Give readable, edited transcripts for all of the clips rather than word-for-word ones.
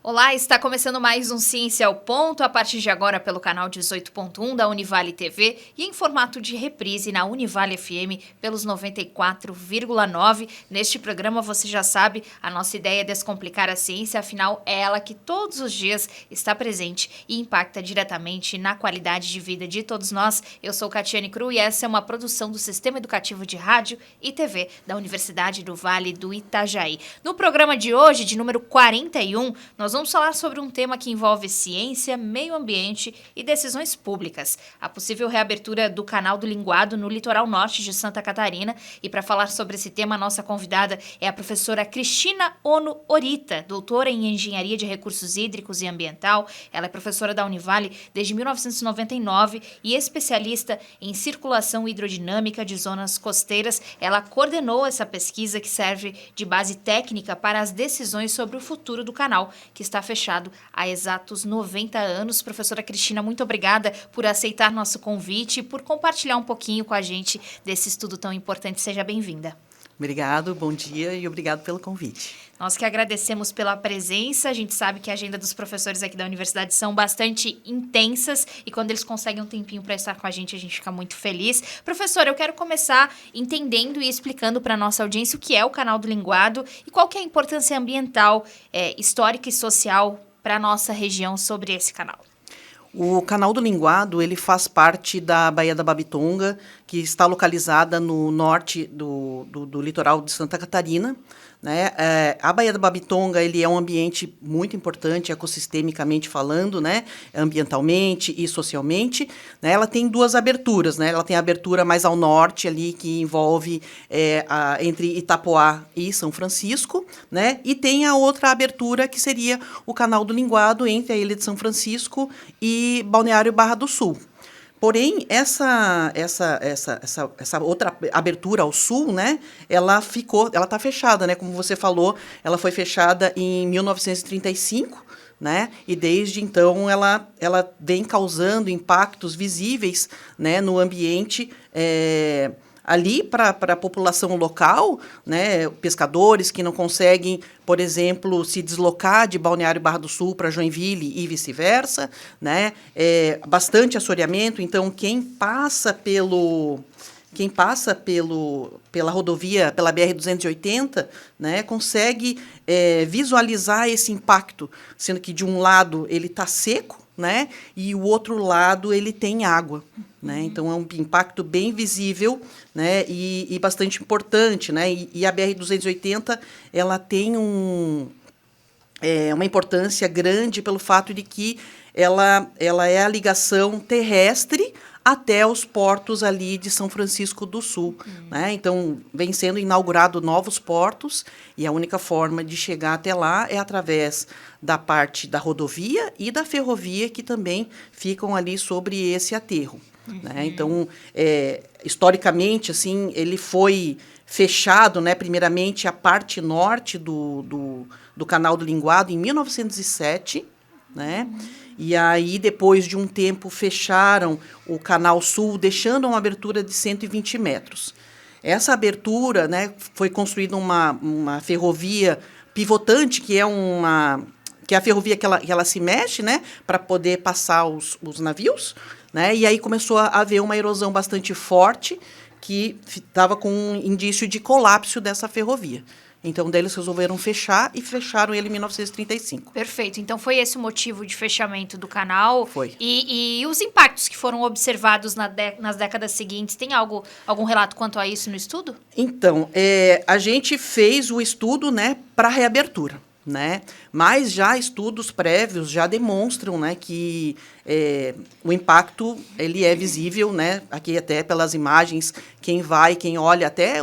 Olá, está começando mais um Ciência ao Ponto, a partir de agora pelo canal 18.1 da Univale TV e em formato de reprise na Univale FM pelos 94,9. Neste programa, você já sabe, a nossa ideia é descomplicar a ciência, afinal é ela que todos os dias está presente e impacta diretamente na qualidade de vida de todos nós. Eu sou Catiane Cru e essa é uma produção do Sistema Educativo de Rádio e TV da Universidade do Vale do Itajaí. No programa de hoje, de número 41, nós vamos falar sobre um tema que envolve ciência, meio ambiente e decisões públicas. A possível reabertura do Canal do Linguado no litoral norte de Santa Catarina. E para falar sobre esse tema, a nossa convidada é a professora Cristina Ono Orita, doutora em Engenharia de Recursos Hídricos e Ambiental. Ela é professora da Univale desde 1999 e especialista em circulação hidrodinâmica de zonas costeiras. Ela coordenou essa pesquisa que serve de base técnica para as decisões sobre o futuro do canal, que está fechado há exatos 90 anos. Professora Cristina, muito obrigada por aceitar nosso convite e por compartilhar um pouquinho com a gente desse estudo tão importante. Seja bem-vinda. Obrigado, bom dia e obrigado pelo convite. Nós que agradecemos pela presença. A gente sabe que a agenda dos professores aqui da universidade são bastante intensas e quando eles conseguem um tempinho para estar com a gente fica muito feliz. Professora, eu quero começar entendendo e explicando para a nossa audiência o que é o Canal do Linguado e qual que é a importância ambiental, histórica e social para a nossa região sobre esse canal. O Canal do Linguado, ele faz parte da Baía da Babitonga, que está localizada no norte do litoral de Santa Catarina, né? A Baía da Babitonga, ele é um ambiente muito importante, ecossistemicamente falando, né? Ambientalmente e socialmente, né? Ela tem duas aberturas, né? Ela tem a abertura mais ao norte, ali, que envolve entre Itapoá e São Francisco, né? E tem a outra abertura, que seria o Canal do Linguado, entre a Ilha de São Francisco e Balneário Barra do Sul. Porém, essa outra abertura ao sul, né, ela está fechada, né, como você falou, ela foi fechada em 1935, né, e desde então ela vem causando impactos visíveis, né, no ambiente, ali para a população local, né, pescadores que não conseguem, por exemplo, se deslocar de Balneário Barra do Sul para Joinville e vice-versa, né, bastante assoreamento. Então, quem passa pela rodovia, pela BR-280, né, consegue visualizar esse impacto, sendo que de um lado ele está seco, né, e o outro lado ele tem água. Né? Então, é um impacto bem visível, né, e bastante importante. Né? E a BR-280 ela tem uma importância grande pelo fato de que ela é a ligação terrestre até os portos ali de São Francisco do Sul. Né? Então, vem sendo inaugurados novos portos e a única forma de chegar até lá é através da parte da rodovia e da ferrovia, que também ficam ali sobre esse aterro. Né? Então, historicamente, assim, ele foi fechado, né, primeiramente a parte norte do Canal do Linguado em 1907, né? E aí, depois de um tempo, fecharam o Canal Sul, deixando uma abertura de 120 metros. Essa abertura, né, foi construída uma ferrovia pivotante, que é a ferrovia que ela se mexe, né, para poder passar os navios, né, e aí começou a haver uma erosão bastante forte, que estava com um indício de colapso dessa ferrovia. Então, daí eles resolveram fechar e fecharam ele em 1935. Perfeito. Então, foi esse o motivo de fechamento do canal? Foi. E os impactos que foram observados nas décadas seguintes, tem algum relato quanto a isso no estudo? Então, a gente fez o estudo, né, para reabertura. Né? Mas já estudos prévios já demonstram, né, que o impacto ele é visível, né, aqui até pelas imagens, quem olha, até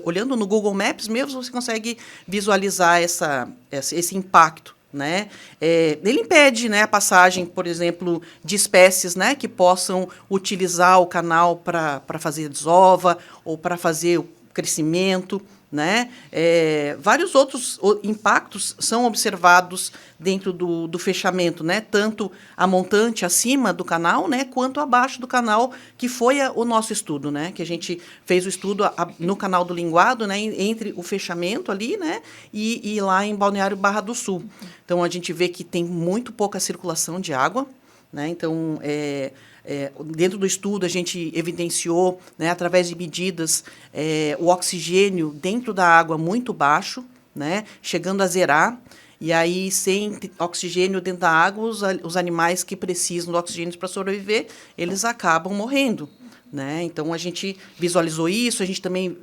olhando no Google Maps mesmo, você consegue visualizar esse impacto. Né? Ele impede, né, a passagem, por exemplo, de espécies, né, que possam utilizar o canal para fazer desova ou para fazer crescimento, né? Vários outros impactos são observados dentro do fechamento, né? Tanto a montante acima do canal, né? Quanto abaixo do canal, que foi o nosso estudo, né? Que a gente fez o estudo no canal do Linguado, né? Entre o fechamento ali, né? E lá em Balneário Barra do Sul. Então, a gente vê que tem muito pouca circulação de água, né? Então, dentro do estudo, a gente evidenciou, né, através de medidas, o oxigênio dentro da água muito baixo, né, chegando a zerar. E aí, sem oxigênio dentro da água, os animais que precisam do oxigênio para sobreviver, eles acabam morrendo, né? Então, a gente visualizou isso, a gente também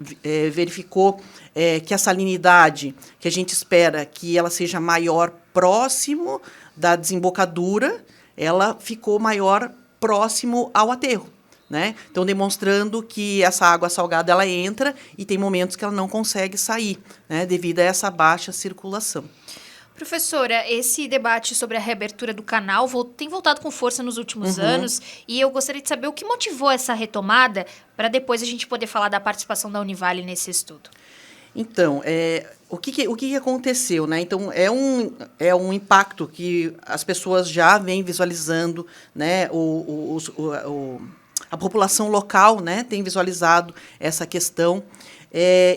verificou que a salinidade, que a gente espera que ela seja maior próximo da desembocadura, ela ficou maior próximo ao aterro, né? Então, demonstrando que essa água salgada ela entra e tem momentos que ela não consegue sair, né? Devido a essa baixa circulação. Professora, esse debate sobre a reabertura do canal tem voltado com força nos últimos anos e eu gostaria de saber o que motivou essa retomada para depois a gente poder falar da participação da Univale nesse estudo. Então, o que aconteceu, né? Então, é um impacto que as pessoas já vêm visualizando, né? A população local, né, tem visualizado essa questão.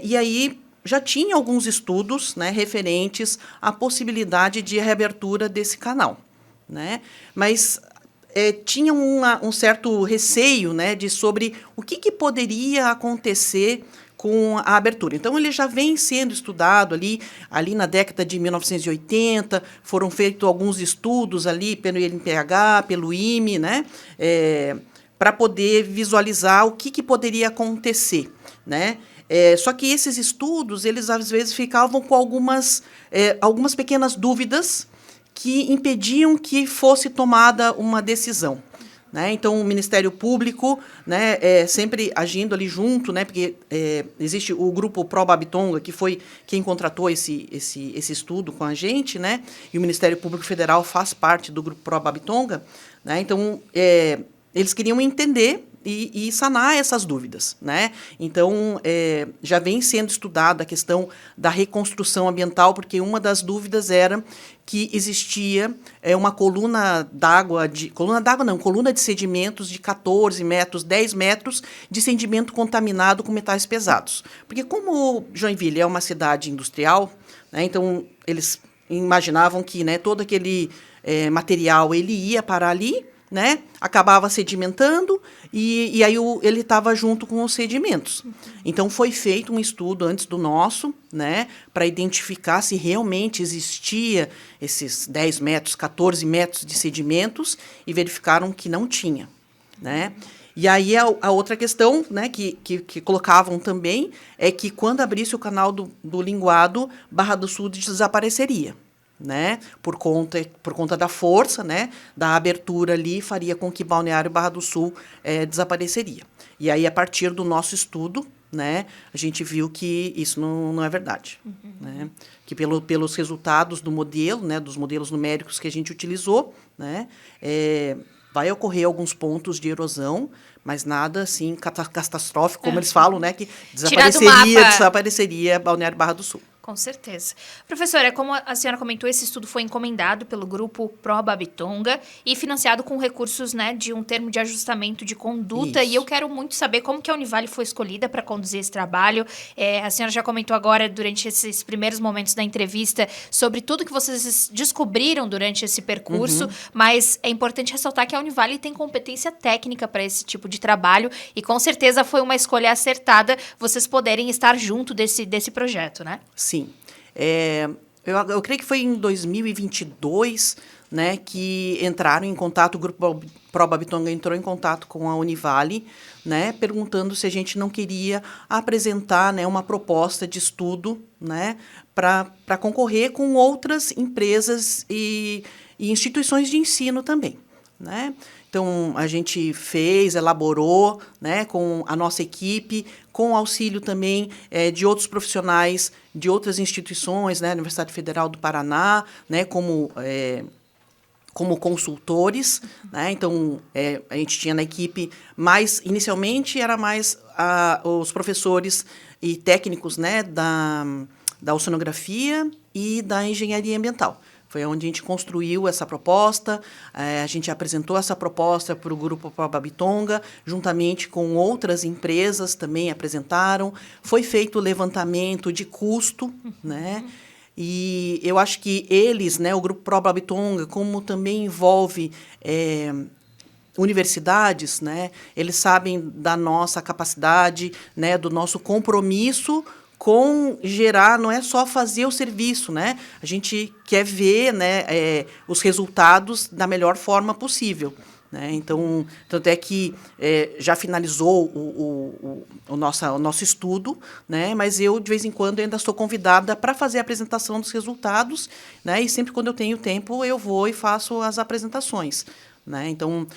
E aí já tinha alguns estudos, né, referentes à possibilidade de reabertura desse canal, né? Mas tinha um certo receio, né, sobre o que poderia acontecer com a abertura. Então, ele já vem sendo estudado ali na década de 1980, foram feitos alguns estudos ali pelo INPH, pelo IME, né, para poder visualizar o que poderia acontecer, né? Só que esses estudos, eles às vezes ficavam com algumas pequenas dúvidas que impediam que fosse tomada uma decisão, né? Então, o Ministério Público, né, sempre agindo ali junto, né, porque existe o grupo Probabitonga, que foi quem contratou esse estudo com a gente, né, e o Ministério Público Federal faz parte do grupo Probabitonga, né? Então, eles queriam entender e sanar essas dúvidas, né? Então, já vem sendo estudada a questão da reconstrução ambiental, porque uma das dúvidas era que existia uma coluna de sedimentos de 14 metros, 10 metros de sedimento contaminado com metais pesados. Porque como Joinville é uma cidade industrial, né, então eles imaginavam que, né, todo aquele material ele ia parar ali, né, acabava sedimentando e aí ele estava junto com os sedimentos. Então, foi feito um estudo antes do nosso, né, para identificar se realmente existia esses 10 metros, 14 metros de sedimentos e verificaram que não tinha, né. E aí a outra questão, né, que colocavam também é que quando abrisse o canal do Linguado, Barra do Sul desapareceria, né, por conta da força, né, da abertura ali, faria com que Balneário Barra do Sul desapareceria. E aí, a partir do nosso estudo, né, a gente viu que isso não é verdade. Né, que pelos resultados do modelo, né, dos modelos numéricos que a gente utilizou, né, vai ocorrer alguns pontos de erosão, mas nada assim catastrófico, como eles falam, né, que desapareceria Balneário Barra do Sul. Com certeza. Professora, como a senhora comentou, esse estudo foi encomendado pelo grupo Probabitonga e financiado com recursos, né, de um termo de ajustamento de conduta. Isso. E eu quero muito saber como que a Univale foi escolhida para conduzir esse trabalho. A senhora já comentou agora, durante esses primeiros momentos da entrevista, sobre tudo que vocês descobriram durante esse percurso, mas é importante ressaltar que a Univale tem competência técnica para esse tipo de trabalho e, com certeza, foi uma escolha acertada vocês poderem estar junto desse projeto, né? Sim. Eu creio que foi em 2022, né, que entraram em contato, o grupo Probabitonga entrou em contato com a Univale, né, perguntando se a gente não queria apresentar, né, uma proposta de estudo, né, para concorrer com outras empresas e instituições de ensino também, né? Então, a gente elaborou, né, com a nossa equipe, com o auxílio também de outros profissionais de outras instituições, né, Universidade Federal do Paraná, né, como como consultores, né? Então, a gente tinha na equipe inicialmente era mais os professores e técnicos, né, da oceanografia e da engenharia ambiental. Foi onde a gente construiu essa proposta, a gente apresentou essa proposta para o Grupo Babitonga, juntamente com outras empresas também apresentaram. Foi feito o levantamento de custo, né? E eu acho que eles, né, o Grupo Babitonga, como também envolve universidades, né, eles sabem da nossa capacidade, né, do nosso compromisso com gerar, não é só fazer o serviço, né? A gente quer ver, né, os resultados da melhor forma possível, né? Então, tanto é que já finalizou o nosso estudo, né? Mas eu, de vez em quando, ainda sou convidada para fazer a apresentação dos resultados, né? E sempre quando eu tenho tempo, eu vou e faço as apresentações, né? Então,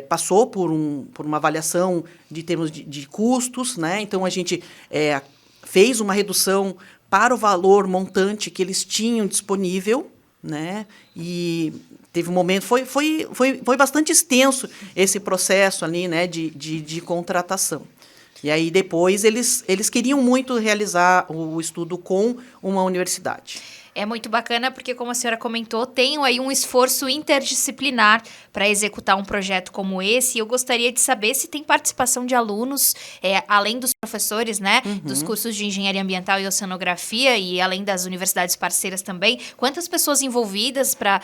passou por uma avaliação de termos de custos, né? Então, a gente fez uma redução para o valor montante que eles tinham disponível, né? E teve um momento, foi bastante extenso esse processo ali, né, de contratação. E aí depois eles queriam muito realizar o estudo com uma universidade. É muito bacana porque, como a senhora comentou, tem aí um esforço interdisciplinar para executar um projeto como esse. E eu gostaria de saber se tem participação de alunos, além dos professores, né, dos cursos de engenharia ambiental e oceanografia, e além das universidades parceiras também. Quantas pessoas envolvidas para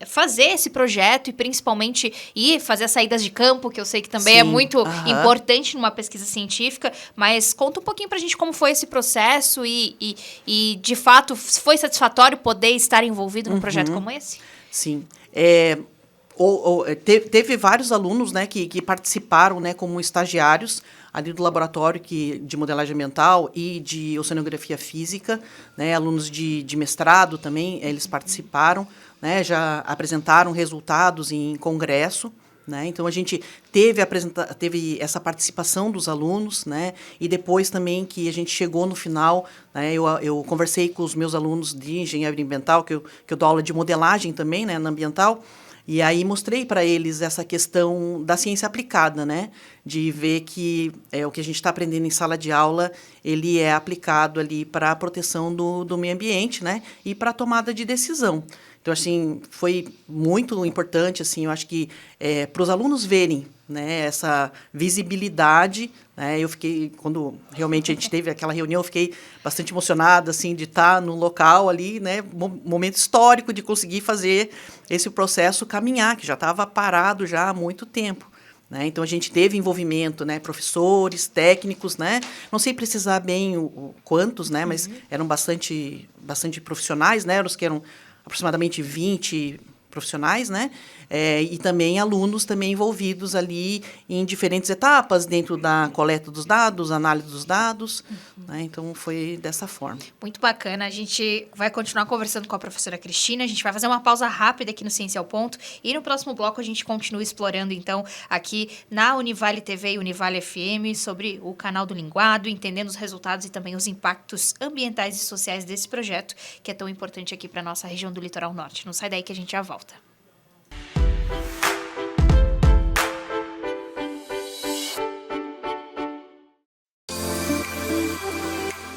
fazer esse projeto e, principalmente, fazer as saídas de campo, que eu sei que também é muito importante numa pesquisa científica. Mas conta um pouquinho para a gente como foi esse processo e de fato, foi satisfatório poder estar envolvido num projeto como esse? Sim. Teve vários alunos, né, que participaram, né, como estagiários ali do laboratório de modelagem ambiental e de oceanografia física, né, alunos de mestrado também, eles participaram, né, já apresentaram resultados em congresso, né? Então, a gente teve essa participação dos alunos, né? E depois também que a gente chegou no final, né? Eu conversei com os meus alunos de engenharia ambiental, que eu dou aula de modelagem também, né, na ambiental, e aí mostrei para eles essa questão da ciência aplicada, né? De ver que o que a gente está aprendendo em sala de aula, ele é aplicado ali para a proteção do meio ambiente, né? E para a tomada de decisão. Então, assim, foi muito importante, assim, eu acho que para os alunos verem, né, essa visibilidade, né, eu fiquei, quando realmente a gente teve aquela reunião, eu fiquei bastante emocionada, assim, de estar no local ali, né, momento histórico de conseguir fazer esse processo caminhar, que já estava parado já há muito tempo. Né? Então, a gente teve envolvimento, né, professores, técnicos, né, não sei precisar bem quantos, né, mas eram bastante profissionais, né, os que eram aproximadamente 20 profissionais, né? E também alunos também envolvidos ali em diferentes etapas dentro da coleta dos dados, análise dos dados, né? Então, foi dessa forma. Muito bacana. A gente vai continuar conversando com a professora Cristina. A gente vai fazer uma pausa rápida aqui no Ciência ao Ponto e no próximo bloco a gente continua explorando, então, aqui na Univale TV e Univale FM sobre o canal do Linguado, entendendo os resultados e também os impactos ambientais e sociais desse projeto, que é tão importante aqui para a nossa região do Litoral Norte. Não sai daí que a gente já volta.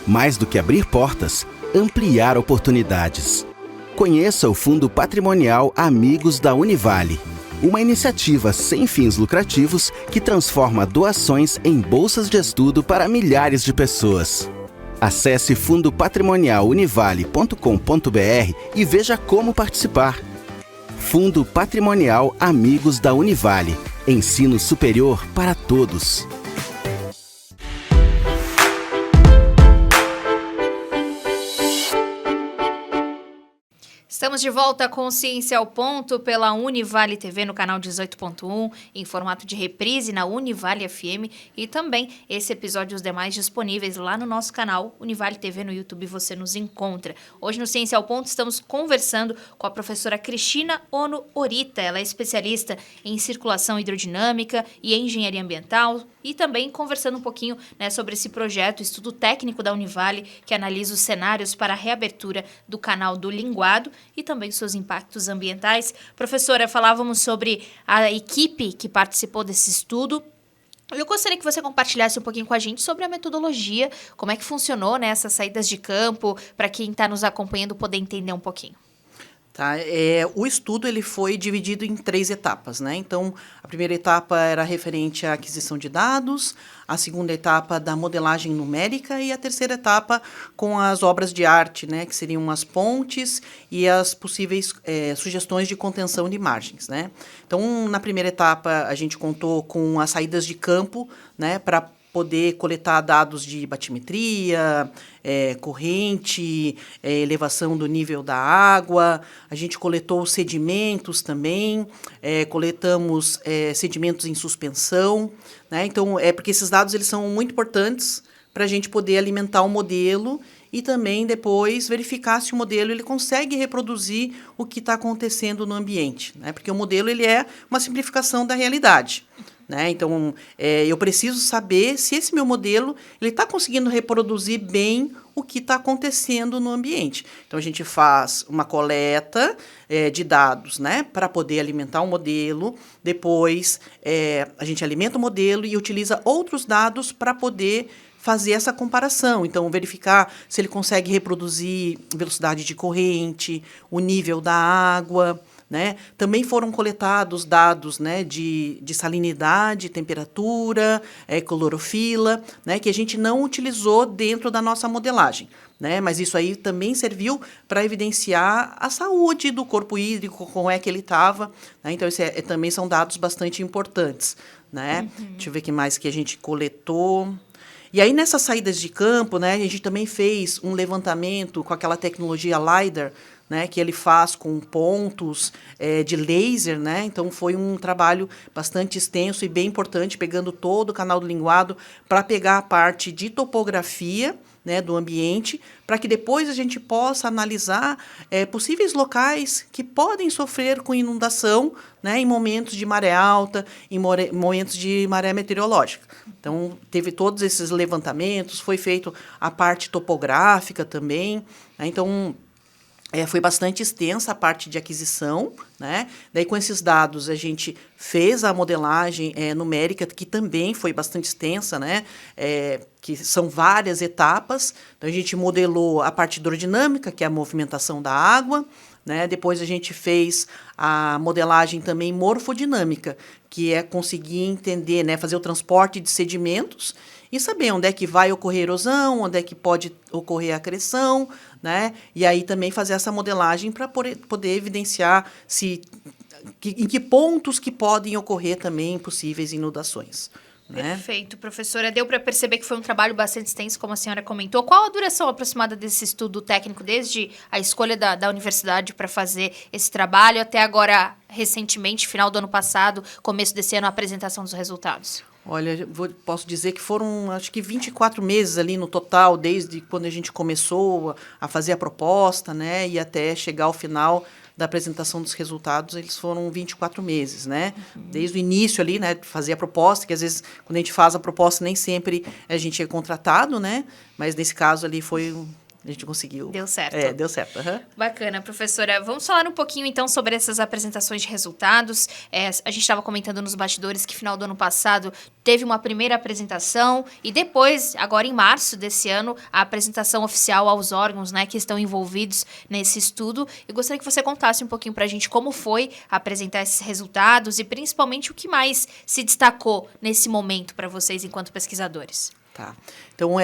Mais do que abrir portas, ampliar oportunidades. Conheça o Fundo Patrimonial Amigos da Univale, uma iniciativa sem fins lucrativos que transforma doações em bolsas de estudo para milhares de pessoas. Acesse fundopatrimonialunivale.com.br e veja como participar. Fundo Patrimonial Amigos da Univale. Ensino superior para todos. Estamos de volta com Ciência ao Ponto pela Univale TV no canal 18.1, em formato de reprise na Univale FM, e também esse episódio e os demais disponíveis lá no nosso canal Univale TV no YouTube, você nos encontra. Hoje no Ciência ao Ponto estamos conversando com a professora Cristina Ono Orita. Ela é especialista em circulação hidrodinâmica e engenharia ambiental, e também conversando um pouquinho, né, sobre esse projeto, estudo técnico da Univale, que analisa os cenários para a reabertura do canal do Linguado. e também seus impactos ambientais. Professora, falávamos sobre a equipe que participou desse estudo. Eu gostaria que você compartilhasse um pouquinho com a gente sobre a metodologia, como é que funcionou, né, essas saídas de campo, para quem está nos acompanhando poder entender um pouquinho. Tá, o estudo ele foi dividido em 3 etapas, né? Então, a primeira etapa era referente à aquisição de dados, a segunda etapa da modelagem numérica e a terceira etapa com as obras de arte, né? Que seriam as pontes e as possíveis sugestões de contenção de margens, né? Então, na primeira etapa, a gente contou com as saídas de campo, né? Para poder coletar dados de batimetria, corrente, elevação do nível da água. A gente coletou sedimentos também, coletamos sedimentos em suspensão, né? Então, porque esses dados eles são muito importantes para a gente poder alimentar o modelo e também depois verificar se o modelo ele consegue reproduzir o que está acontecendo no ambiente, né? Porque o modelo ele é uma simplificação da realidade. Né? Então, eu preciso saber se esse meu modelo está conseguindo reproduzir bem o que está acontecendo no ambiente. Então, a gente faz uma coleta de dados, né, para poder alimentar o modelo. Depois, a gente alimenta o modelo e utiliza outros dados para poder fazer essa comparação. Então, verificar se ele consegue reproduzir velocidade de corrente, o nível da água, né? Também foram coletados dados, né, de salinidade, temperatura, clorofila, né, que a gente não utilizou dentro da nossa modelagem, né? Mas isso aí também serviu para evidenciar a saúde do corpo hídrico, como é que ele estava, né? Então, também são dados bastante importantes, né? Deixa eu ver o que mais que a gente coletou. E aí, nessas saídas de campo, né, a gente também fez um levantamento com aquela tecnologia LiDAR, né, que ele faz com pontos de laser, né? Então, foi um trabalho bastante extenso e bem importante, pegando todo o canal do linguado para pegar a parte de topografia, né, do ambiente, para que depois a gente possa analisar possíveis locais que podem sofrer com inundação, né, em momentos de maré alta, em momentos de maré meteorológica. Então, teve todos esses levantamentos, foi feito a parte topográfica também, né? Então, foi bastante extensa a parte de aquisição, né? Daí, com esses dados, a gente fez a modelagem numérica, que também foi bastante extensa, né? Que são várias etapas. Então, a gente modelou a parte hidrodinâmica, que é a movimentação da água, né? Depois, a gente fez a modelagem também morfodinâmica, que é conseguir entender, né? Fazer o transporte de sedimentos e saber onde é que vai ocorrer erosão, onde é que pode ocorrer acreção, né? E aí também fazer essa modelagem para poder evidenciar em que pontos que podem ocorrer também possíveis inundações. Né? Perfeito, professora. Deu para perceber que foi um trabalho bastante extenso, como a senhora comentou. Qual a duração aproximada desse estudo técnico, desde a escolha da universidade para fazer esse trabalho até agora, recentemente, final do ano passado, começo desse ano, a apresentação dos resultados? Olha, posso dizer que foram, acho que 24 meses ali no total, desde quando a gente começou a fazer a proposta, né, e até chegar ao final da apresentação dos resultados, eles foram 24 meses, né? Desde o início ali, né, fazer a proposta, que às vezes, quando a gente faz a proposta, nem sempre a gente é contratado, né? Mas nesse caso ali a gente conseguiu. Deu certo. Deu certo. Uhum. Bacana, professora. Vamos falar um pouquinho, então, sobre essas apresentações de resultados. A gente estava comentando nos bastidores que, final do ano passado, teve uma primeira apresentação e depois, agora em março desse ano, a apresentação oficial aos órgãos, né, que estão envolvidos nesse estudo. Eu gostaria que você contasse um pouquinho para a gente como foi apresentar esses resultados e, principalmente, o que mais se destacou nesse momento para vocês enquanto pesquisadores. Tá. Então,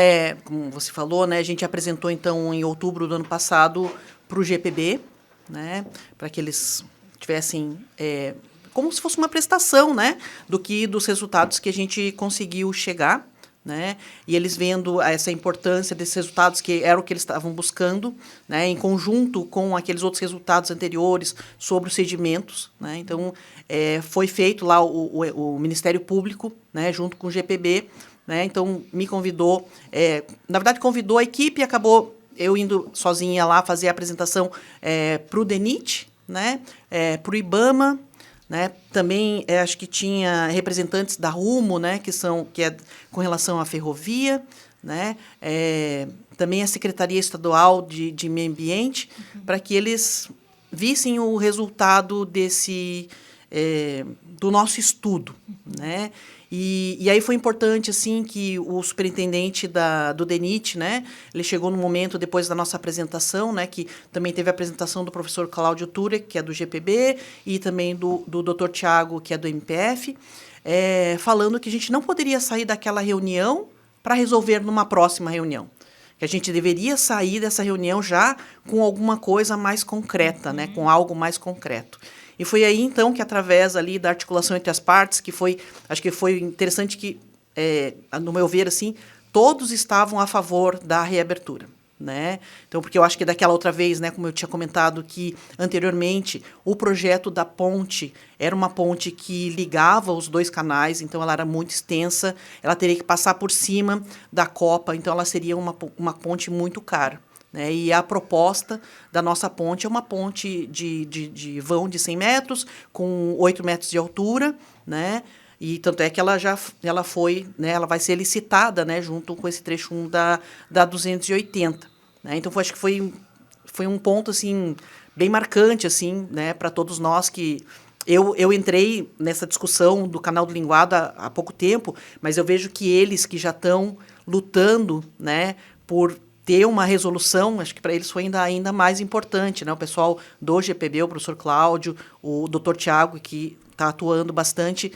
como você falou, né, a gente apresentou, então, em outubro do ano passado para o GPB, né, para que eles tivessem, como se fosse uma prestação, né, dos resultados que a gente conseguiu chegar, né, e eles vendo essa importância desses resultados, que era o que eles estavam buscando, né, em conjunto com aqueles outros resultados anteriores sobre os sedimentos, né. Então, foi feito lá o Ministério Público, né, junto com o GPB, né, então me convidou, na verdade convidou a equipe e acabou eu indo sozinha lá fazer a apresentação para o DENIT, né, para o IBAMA, né, também acho que tinha representantes da Rumo, né, que é com relação à ferrovia, né, também a Secretaria Estadual de Meio Ambiente, para que eles vissem o resultado do nosso estudo, né? E aí foi importante, assim, que o superintendente do DENIT, né, ele chegou no momento, depois da nossa apresentação, né, que também teve a apresentação do professor Cláudio Turek, que é do GPB, e também do Dr. Tiago, que é do MPF, falando que a gente não poderia sair daquela reunião para resolver numa próxima reunião. Que a gente deveria sair dessa reunião já com alguma coisa mais concreta, né, com algo mais concreto. E foi aí, então, que através ali da articulação entre as partes, acho que foi interessante que, no meu ver, assim, todos estavam a favor da reabertura, né? Então, porque eu acho que daquela outra vez, né, como eu tinha comentado que anteriormente, o projeto da ponte era uma ponte que ligava os 2 canais, então ela era muito extensa, ela teria que passar por cima da copa, então ela seria uma ponte muito cara. Né? E a proposta da nossa ponte é uma ponte de vão de 100 metros, com 8 metros de altura, né? E tanto é que ela foi, né, ela vai ser licitada, né, junto com esse trecho 1 da 280. Né? Então, acho que foi um ponto assim, bem marcante assim, né, para todos nós que... Eu entrei nessa discussão do canal do Linguado há pouco tempo, mas eu vejo que eles que já estão lutando, né, por ter uma resolução, acho que para eles foi ainda mais importante, né? O pessoal do GPB, o professor Cláudio, o doutor Tiago, que está atuando bastante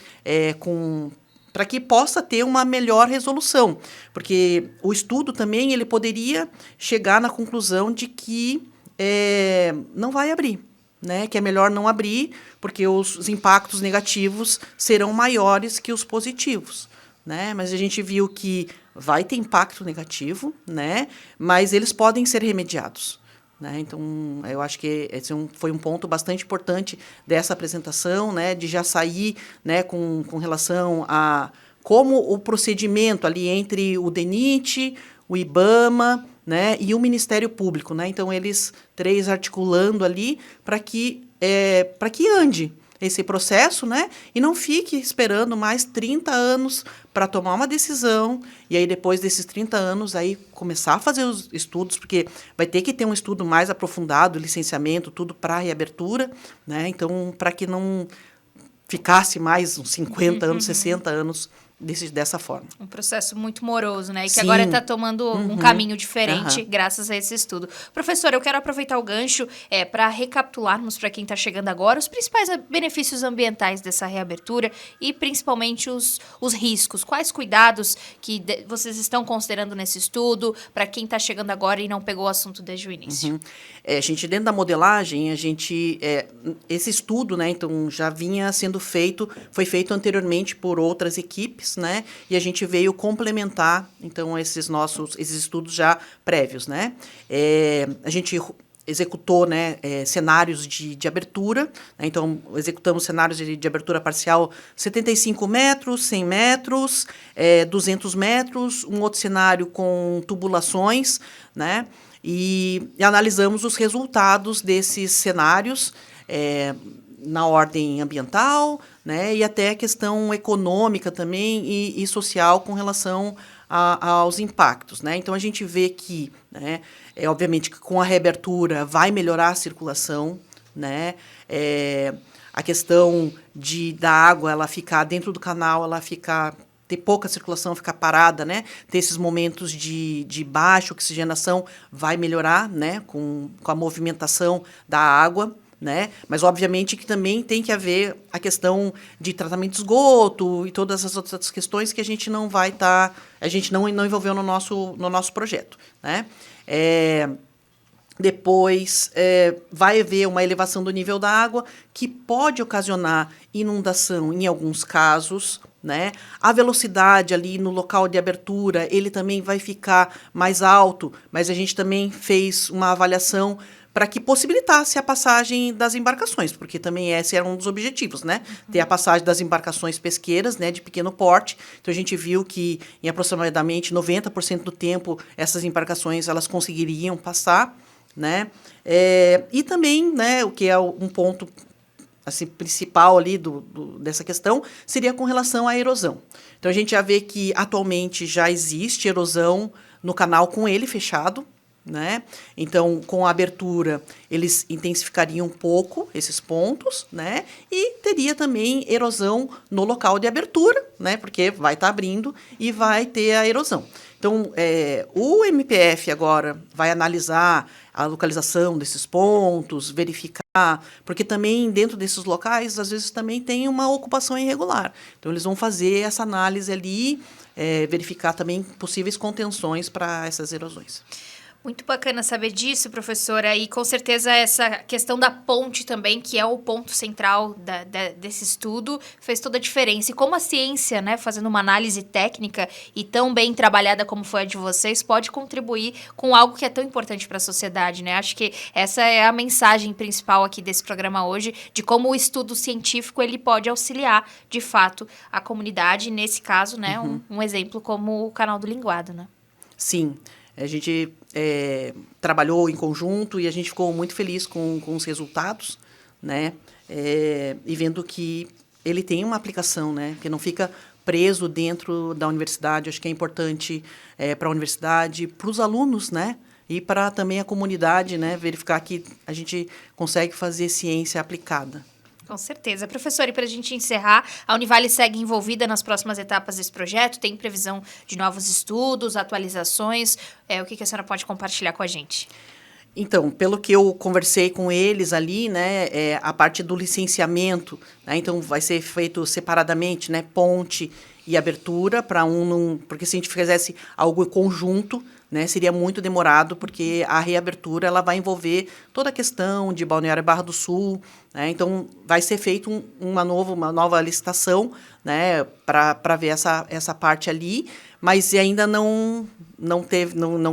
para que possa ter uma melhor resolução. Porque o estudo também ele poderia chegar na conclusão de que não vai abrir, né? Que é melhor não abrir, porque os impactos negativos serão maiores que os positivos. Né? Mas a gente viu que vai ter impacto negativo, né? Mas eles podem ser remediados. Né? Então, eu acho que esse foi um ponto bastante importante dessa apresentação, né? De já sair, né, com relação a como o procedimento ali entre o DENIT, o IBAMA, né, e o Ministério Público. Né? Então, eles 3 articulando ali para que ande esse processo, né? E não fique esperando mais 30 anos para tomar uma decisão, e aí depois desses 30 anos aí começar a fazer os estudos, porque vai ter que ter um estudo mais aprofundado, licenciamento, tudo para reabertura, né? Então, para que não ficasse mais uns 50 anos, 60 anos dessa forma. Um processo muito moroso, né? E que Sim. agora está tomando um caminho diferente graças a esse estudo. Professora, eu quero aproveitar o gancho para recapitularmos para quem está chegando agora os principais benefícios ambientais dessa reabertura e principalmente os riscos. Quais cuidados que vocês estão considerando nesse estudo para quem está chegando agora e não pegou o assunto desde o início? A gente, dentro da modelagem, esse estudo, né, então, já vinha sendo feito, foi feito anteriormente por outras equipes, né, e a gente veio complementar, então, esses estudos já prévios, né. A gente executou, né, cenários de abertura, né, então, executamos cenários de abertura parcial 75 metros, 100 metros, 200 metros, um outro cenário com tubulações, né, e analisamos os resultados desses cenários na ordem ambiental, né, e até a questão econômica também e social com relação aos impactos. Né? Então, a gente vê que, né, obviamente, que com a reabertura vai melhorar a circulação, né, a questão da água ela ficar dentro do canal, ela ter pouca circulação, ficar parada, né? Ter esses momentos de baixa oxigenação vai melhorar, né? Com a movimentação da água, né? Mas, obviamente, que também tem que haver a questão de tratamento de esgoto e todas as outras questões que a gente não vai a gente não envolveu no nosso projeto, né? Depois, vai haver uma elevação do nível da água que pode ocasionar inundação em alguns casos, né? A velocidade ali no local de abertura, ele também vai ficar mais alto, mas a gente também fez uma avaliação para que possibilitasse a passagem das embarcações, porque também esse era um dos objetivos, né? Ter a passagem das embarcações pesqueiras, né, de pequeno porte. Então, a gente viu que, em aproximadamente 90% do tempo, essas embarcações elas conseguiriam passar, né? E também, né, o que é um ponto assim, principal ali dessa questão seria com relação à erosão. Então, a gente já vê que atualmente já existe erosão no canal com ele fechado, né? Então, com a abertura, eles intensificariam um pouco esses pontos, né? E teria também erosão no local de abertura, né? Porque vai estar abrindo e vai ter a erosão. Então, o MPF agora vai analisar a localização desses pontos, verificar, porque também dentro desses locais, às vezes também tem uma ocupação irregular. Então, eles vão fazer essa análise ali, verificar também possíveis contenções para essas erosões. Muito bacana saber disso, professora, e com certeza essa questão da ponte também, que é o ponto central desse estudo, fez toda a diferença. E como a ciência, né, fazendo uma análise técnica e tão bem trabalhada como foi a de vocês, pode contribuir com algo que é tão importante para a sociedade, né? Acho que essa é a mensagem principal aqui desse programa hoje, de como o estudo científico ele pode auxiliar, de fato, a comunidade, nesse caso, né, um exemplo como o Canal do Linguado, né? Sim. A gente trabalhou em conjunto e a gente ficou muito feliz com os resultados, né? E vendo que ele tem uma aplicação, né? Que não fica preso dentro da universidade. Acho que é importante para a universidade, para os alunos, né? E para também a comunidade, né? Verificar que a gente consegue fazer ciência aplicada. Com certeza. Professora, e para a gente encerrar, a Univale segue envolvida nas próximas etapas desse projeto? Tem previsão de novos estudos, atualizações? O que a senhora pode compartilhar com a gente? Então, pelo que eu conversei com eles ali, né, a parte do licenciamento, né, então vai ser feito separadamente, né, ponte e abertura, para porque se a gente fizesse algo conjunto, né, seria muito demorado, porque a reabertura ela vai envolver toda a questão de Balneário Barra do Sul, né, então vai ser feito uma nova licitação, né, para ver essa parte ali, mas ainda não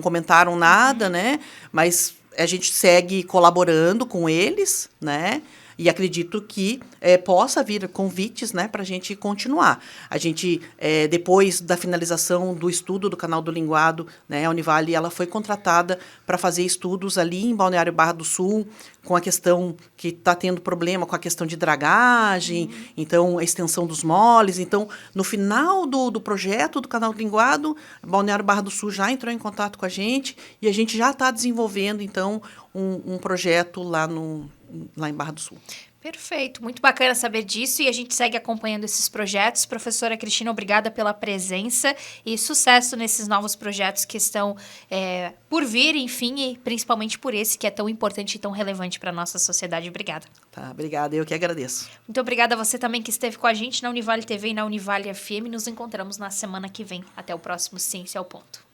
comentaram nada, né, mas a gente segue colaborando com eles, né? E acredito que possa vir convites, né, para a gente continuar. A gente, depois da finalização do estudo do Canal do Linguado, né, a Univale ela foi contratada para fazer estudos ali em Balneário Barra do Sul, com a questão que está tendo problema com a questão de dragagem, então a extensão dos moles. Então, no final do projeto do Canal do Linguado, Balneário Barra do Sul já entrou em contato com a gente e a gente já está desenvolvendo, então, um projeto lá em Barra do Sul. Perfeito, muito bacana saber disso e a gente segue acompanhando esses projetos. Professora Cristina, obrigada pela presença e sucesso nesses novos projetos que estão por vir, enfim, e principalmente por esse que é tão importante e tão relevante para a nossa sociedade. Obrigada. Tá, obrigada, eu que agradeço. Muito obrigada a você também que esteve com a gente na Univale TV e na Univale FM. Nos encontramos na semana que vem. Até o próximo Ciência ao Ponto.